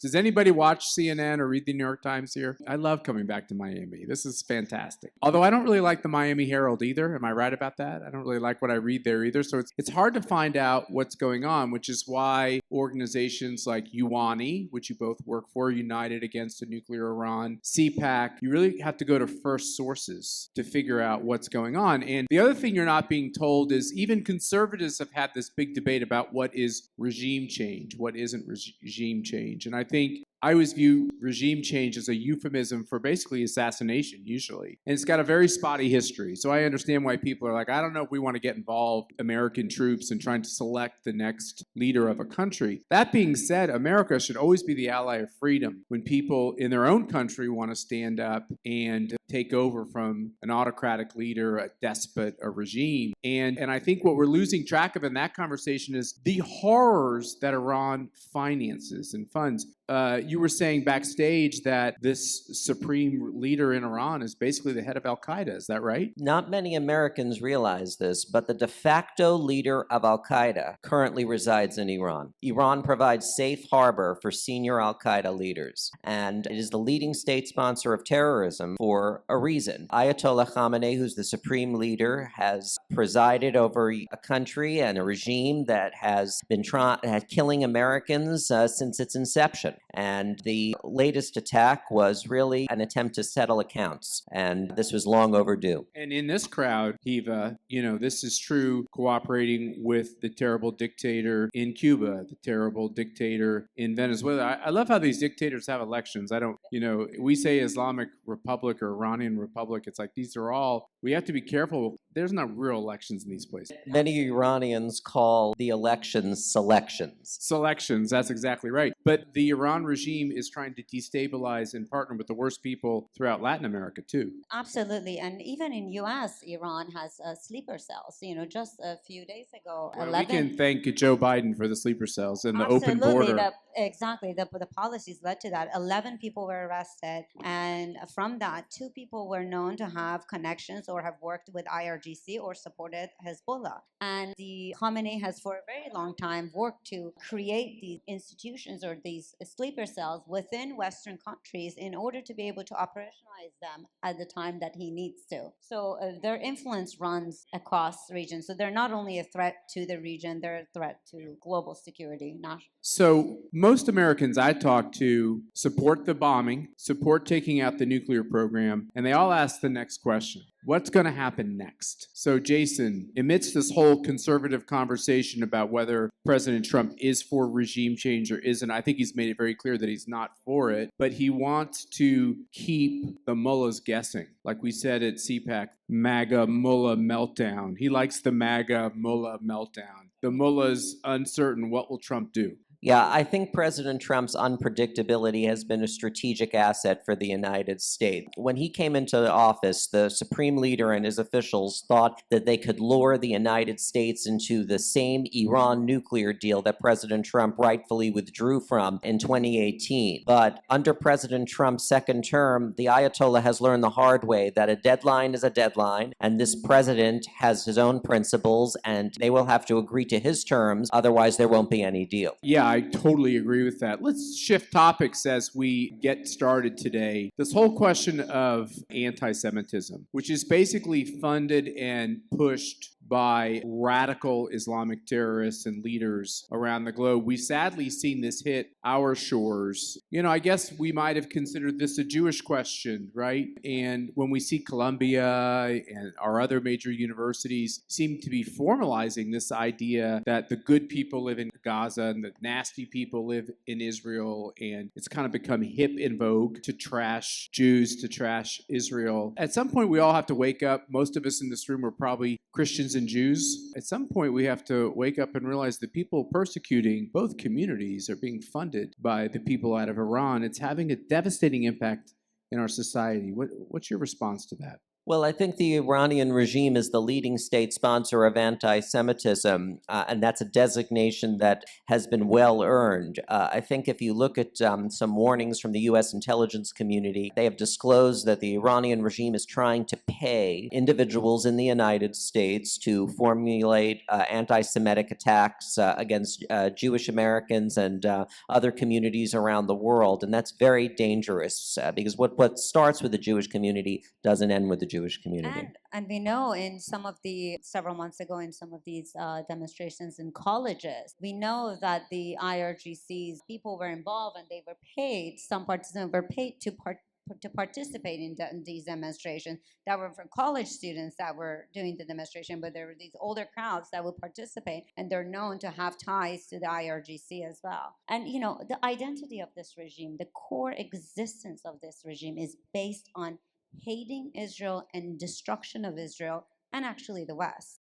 Does anybody watch CNN or read the New York Times here? I love coming back to Miami. This is fantastic. Although I don't really like the Miami Herald either. Am I right about that? I don't really like what I read there either. So it's hard to find out what's going on, which is why organizations like UANI, which you both work for, United Against a Nuclear Iran, CPAC, you really have to go to first sources to figure out what's going on. And the other thing you're not being told is even conservatives have had this big debate about what is regime change, what isn't regime change. And I think I always view regime change as a euphemism for basically assassination, usually. And it's got a very spotty history. So I understand why people are like, I don't know if we want to get involved, American troops, in trying to select the next leader of a country. That being said, America should always be the ally of freedom when people in their own country want to stand up and take over from an autocratic leader, a despot, a regime. And I think what we're losing track of in that conversation is the horrors that Iran finances and funds. You were saying backstage that this supreme leader in Iran is basically the head of al-Qaeda. Is that right? Not many Americans realize this, but the de facto leader of al-Qaeda currently resides in Iran. Iran provides safe harbor for senior al-Qaeda leaders, and it is the leading state sponsor of terrorism for a reason. Ayatollah Khamenei, who's the supreme leader, has presided over a country and a regime that has been killing Americans since its inception. And the latest attack was really an attempt to settle accounts, and this was long overdue. And in this crowd, Hiva, this is true cooperating with the terrible dictator in Cuba, the terrible dictator in Venezuela. I love how these dictators have elections. We say Islamic Republic or Iranian Republic. It's like these are all, we have to be careful. There's not real elections in these places. Many Iranians call the elections selections. Selections, that's exactly right. But the Iran regime is trying to destabilize and partner with the worst people throughout Latin America, too. Absolutely. And even in U.S., Iran has sleeper cells. Just a few days ago, well, we can thank Joe Biden for the sleeper cells and the open Absolutely. border. Exactly. The policies led to that. 11 people were arrested. And from that, 2 people were known to have connections or have worked with IRGC or supported Hezbollah. And the Khamenei has for a very long time worked to create these institutions or these sleeper cells within Western countries in order to be able to operationalize them at the time that he needs to. So their influence runs across regions. So they're not only a threat to the region, they're a threat to global security. So most Americans I talk to support the bombing, support taking out the nuclear program, and they all ask the next question. What's going to happen next? So, Jason, amidst this whole conservative conversation about whether President Trump is for regime change or isn't, I think he's made it very clear that he's not for it, but he wants to keep the mullahs guessing. Like we said at CPAC, MAGA mullah meltdown. He likes the MAGA mullah meltdown. The mullah's uncertain. What will Trump do? Yeah, I think President Trump's unpredictability has been a strategic asset for the United States. When he came into office, the supreme leader and his officials thought that they could lure the United States into the same Iran nuclear deal that President Trump rightfully withdrew from in 2018. But under President Trump's second term, the Ayatollah has learned the hard way that a deadline is a deadline, and this president has his own principles, and they will have to agree to his terms, otherwise there won't be any deal. Yeah, I totally agree with that. Let's shift topics as we get started today. This whole question of anti-Semitism, which is basically funded and pushed by radical Islamic terrorists and leaders around the globe. We've sadly seen this hit our shores. I guess we might have considered this a Jewish question, right? And when we see Columbia and our other major universities seem to be formalizing this idea that the good people live in Gaza and the nasty people live in Israel, and it's kind of become hip in vogue to trash Jews, to trash Israel. At some point, we all have to wake up. Most of us in this room are probably Christians and Jews. At some point, we have to wake up and realize the people persecuting both communities are being funded by the people out of Iran. It's having a devastating impact in our society. What's your response to that? Well, I think the Iranian regime is the leading state sponsor of anti Semitism, and that's a designation that has been well earned. I think if you look at some warnings from the U.S. intelligence community, they have disclosed that the Iranian regime is trying to pay individuals in the United States to formulate anti Semitic attacks against Jewish Americans and other communities around the world. And that's very dangerous because what starts with the Jewish community doesn't end with the Jewish community. And we know in some of the several months ago in some of these demonstrations in colleges, we know that the IRGC's people were involved and they were paid. Some participants were paid to participate in these demonstrations that were for college students that were doing the demonstration, but there were these older crowds that would participate, and they're known to have ties to the IRGC as well. And you know, the identity of this regime, the core existence of this regime is based on hating Israel and destruction of Israel and actually the West.